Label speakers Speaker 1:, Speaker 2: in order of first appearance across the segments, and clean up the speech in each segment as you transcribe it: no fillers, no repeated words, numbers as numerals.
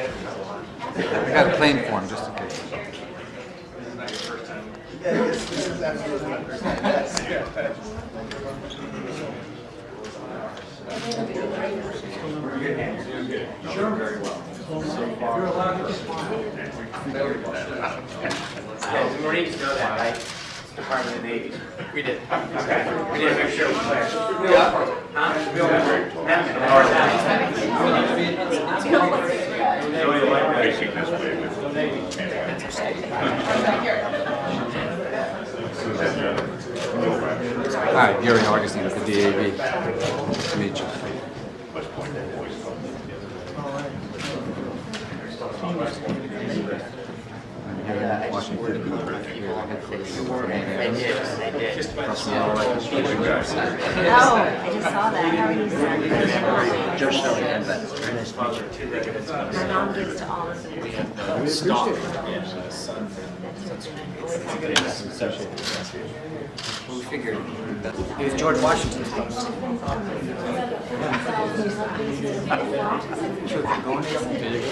Speaker 1: I got a plane for him just in case.
Speaker 2: The Marines know that, right? Department of the Navy. We did. Okay. We did make sure we clear.
Speaker 1: Hi, Gary Augustine with the DAV. Nice to meet you. I'm here in Washington. Here at the headquarters of the
Speaker 2: I did.
Speaker 3: Oh, I just saw that. How are you, sir?
Speaker 2: Joe Shelley and Nice to meet you.
Speaker 3: My mom gives to all of them.
Speaker 1: We figured
Speaker 2: He was George Washington's post.
Speaker 1: Sure, if you're going to there you go.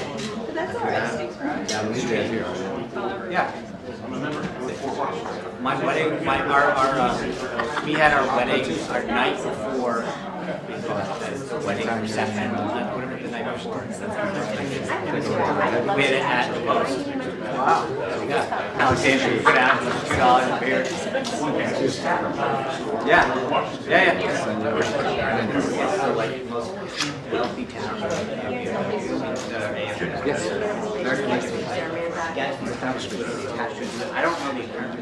Speaker 3: That's all right.
Speaker 1: Yeah, we stay here.
Speaker 2: Yeah. My wedding, we had our wedding our night before. The wedding reception, whatever the night before. We had it at the post. Wow. Yeah. Alexandria, go down, $2 a beer. Yeah. It's the like most wealthy town.
Speaker 1: Yes. Very nice to meet you.
Speaker 2: I don't know the current.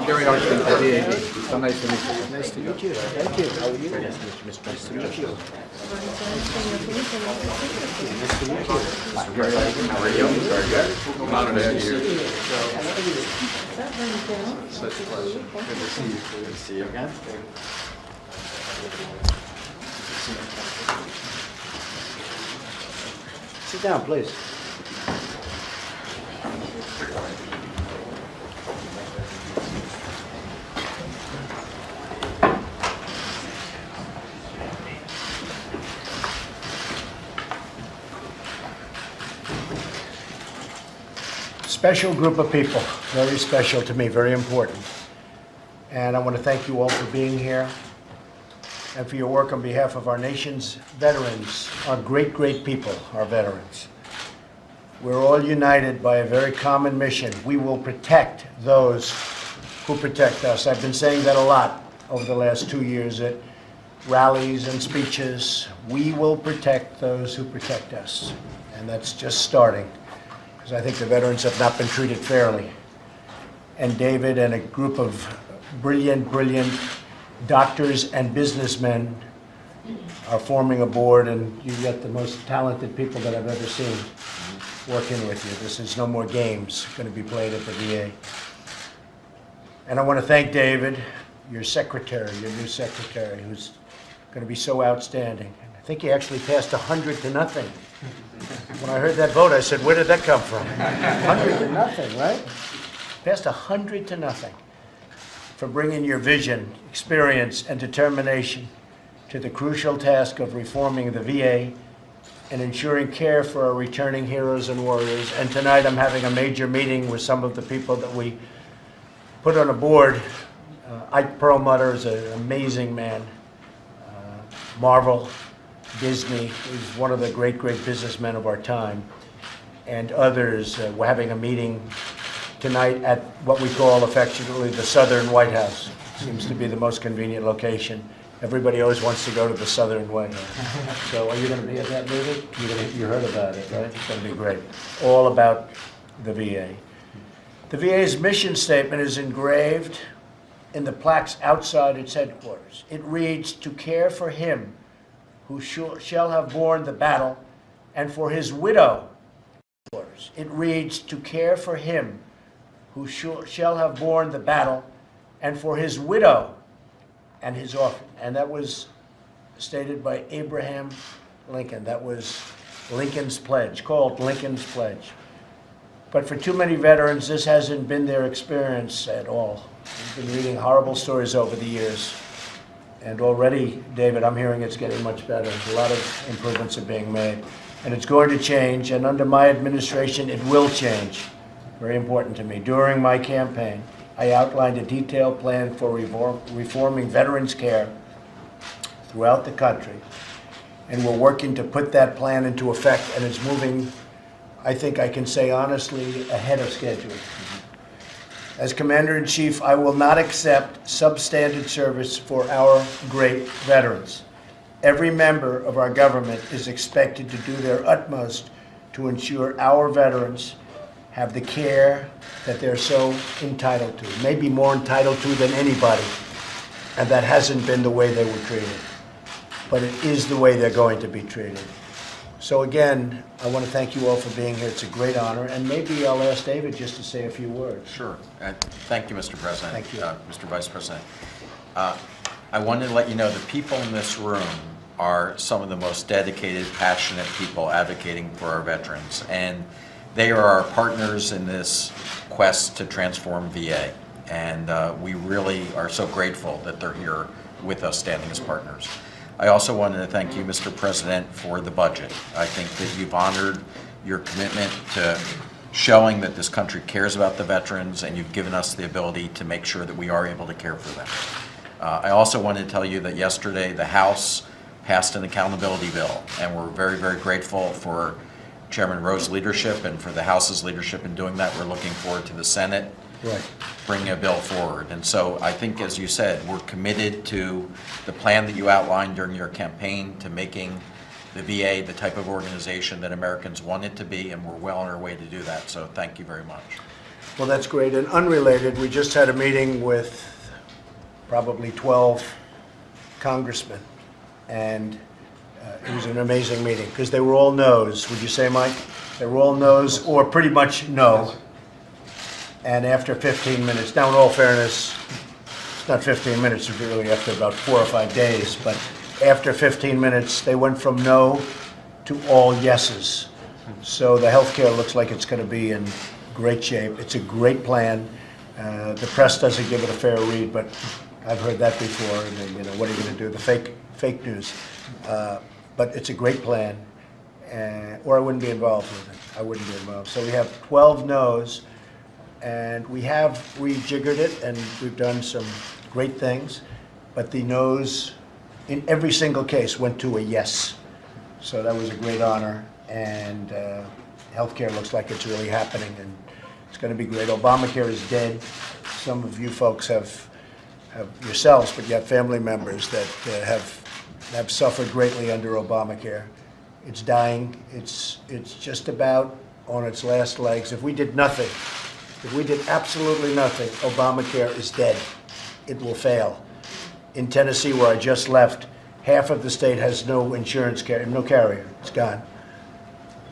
Speaker 1: Gary Augustine with the DAV. So nice to meet you.
Speaker 4: Nice to meet you. Thank you. How are you? Nice to meet you. Nice to meet you. Nice to meet you.
Speaker 1: Gary Augustine, how are you? Very good. I'm honored to have you here. Such a pleasure. Good to see you. Good to see you again.
Speaker 4: Sit down, please. Special group of people, very special to me, very important. And I want to thank you all for being here and for your work on behalf of our nation's veterans, our great, great people, our veterans. We're all united by a very common mission. We will protect those who protect us. I've been saying that a lot over the last 2 years at rallies and speeches. We will protect those who protect us. And that's just starting, because I think the veterans have not been treated fairly. And David and a group of brilliant doctors and businessmen are forming a board, and you've got the most talented people that I've ever seen working with you. This is no more games going to be played at the VA. And I want to thank David, your secretary, your new secretary, who's going to be so outstanding. I think he actually passed 100 to nothing. When I heard that vote, I said, where did that come from? 100 to nothing, right? Passed 100 to nothing for bringing your vision, experience, and determination to the crucial task of reforming the VA and ensuring care for our returning heroes and warriors. And tonight I'm having a major meeting with some of the people that we put on a board. Ike Perlmutter is an amazing man. Marvel, Disney, is one of the great businessmen of our time. And others. We're having a meeting tonight at what we call affectionately the Southern White House. Seems to be the most convenient location. Everybody always wants to go to the Southern White House. So are you going to be at that meeting? You heard about it, right? It's going to be great. All about the VA. The VA's mission statement is engraved in the plaques outside its headquarters. It reads, "To care for him who shall have borne the battle, and for his widow." It reads, "To care for him who shall have borne the battle, and for his widow and his orphan." And that was stated by Abraham Lincoln. That was Lincoln's Pledge, called Lincoln's Pledge. But for too many veterans, this hasn't been their experience at all. We've been reading horrible stories over the years. And already, David, I'm hearing it's getting much better. A lot of improvements are being made. And it's going to change, and under my administration, it will change. Very important to me. During my campaign, I outlined a detailed plan for reforming veterans care throughout the country. And we're working to put that plan into effect, and it's moving, I think I can say honestly, ahead of schedule. As Commander-in-Chief, I will not accept substandard service for our great veterans. Every member of our government is expected to do their utmost to ensure our veterans have the care that they're so entitled to, maybe more entitled to than anybody, and that hasn't been the way they were treated. But it is the way they're going to be treated. So again, I want to thank you all for being here. It's a great honor, and maybe I'll ask David just to say a few words.
Speaker 5: Sure. Thank you, Mr. President.
Speaker 4: Thank you.
Speaker 5: Mr. Vice President. I wanted to let you know the people in this room are some of the most dedicated, passionate people advocating for our veterans, and they are our partners in this quest to transform VA. And we really are so grateful that they're here with us, standing as partners. I also wanted to thank you, Mr. President, for the budget. I think that you've honored your commitment to showing that this country cares about the veterans, and you've given us the ability to make sure that we are able to care for them. I also wanted to tell you that yesterday the House passed an accountability bill, and we're very, very grateful for Chairman Rowe's leadership and for the House's leadership in doing that. We're looking forward to the Senate bringing a bill forward. And so I think, as you said, we're committed to the plan that you outlined during your campaign to making the VA the type of organization that Americans want it to be, and we're well on our way to do that. So thank you very much.
Speaker 4: Well, that's great. And unrelated, we just had a meeting with probably 12 congressmen, and it was an amazing meeting because they were all no's. Would you say, Mike? They were all no's, or pretty much no. And after 15 minutes, now in all fairness, it's not 15 minutes, it's really after about 4 or 5 days, but after 15 minutes, they went from no to all yeses. So the healthcare looks like it's going to be in great shape. It's a great plan. The press doesn't give it a fair read, but I've heard that before. And then, what are you going to do? The fake news. But it's a great plan, or I wouldn't be involved with it. I wouldn't be involved. So we have 12 no's, and we have rejiggered it, and we've done some great things. But the no's, in every single case, went to a yes. So that was a great honor, and healthcare looks like it's really happening, and it's going to be great. Obamacare is dead. Some of you folks have yourselves, but you have family members that have suffered greatly under Obamacare. It's dying. It's just about on its last legs. If we did nothing, if we did absolutely nothing, Obamacare is dead. It will fail. In Tennessee, where I just left, half of the state has no insurance carrier, no carrier. It's gone.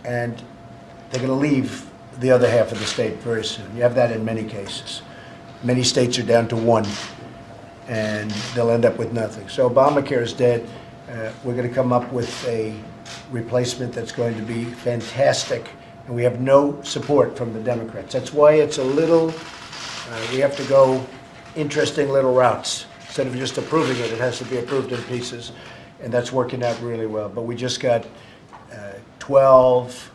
Speaker 4: And they're going to leave the other half of the state very soon. You have that in many cases. Many states are down to one, and they'll end up with nothing. So Obamacare is dead. We're going to come up with a replacement that's going to be fantastic, and we have no support from the Democrats. That's why it's a little, we have to go interesting little routes. Instead of just approving it, it has to be approved in pieces, and that's working out really well. But we just got 12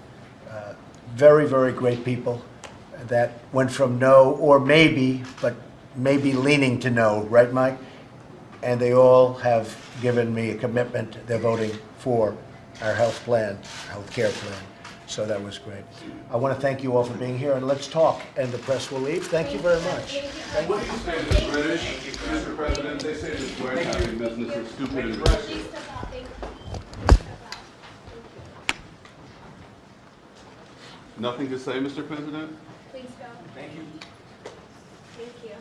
Speaker 4: very, very great people that went from no, or maybe, but maybe leaning to no, right, Mike? And they all have given me a commitment. They're voting for our health plan, health care plan. So that was great. I want to thank you all for being here, and let's talk. And the press will leave. Thank you very much.
Speaker 6: What do you say to the British, Mr. President? They say this warehousing business is stupid and racist. Nothing to say, Mr. President?
Speaker 3: Please go.
Speaker 2: Thank you.
Speaker 3: Thank you.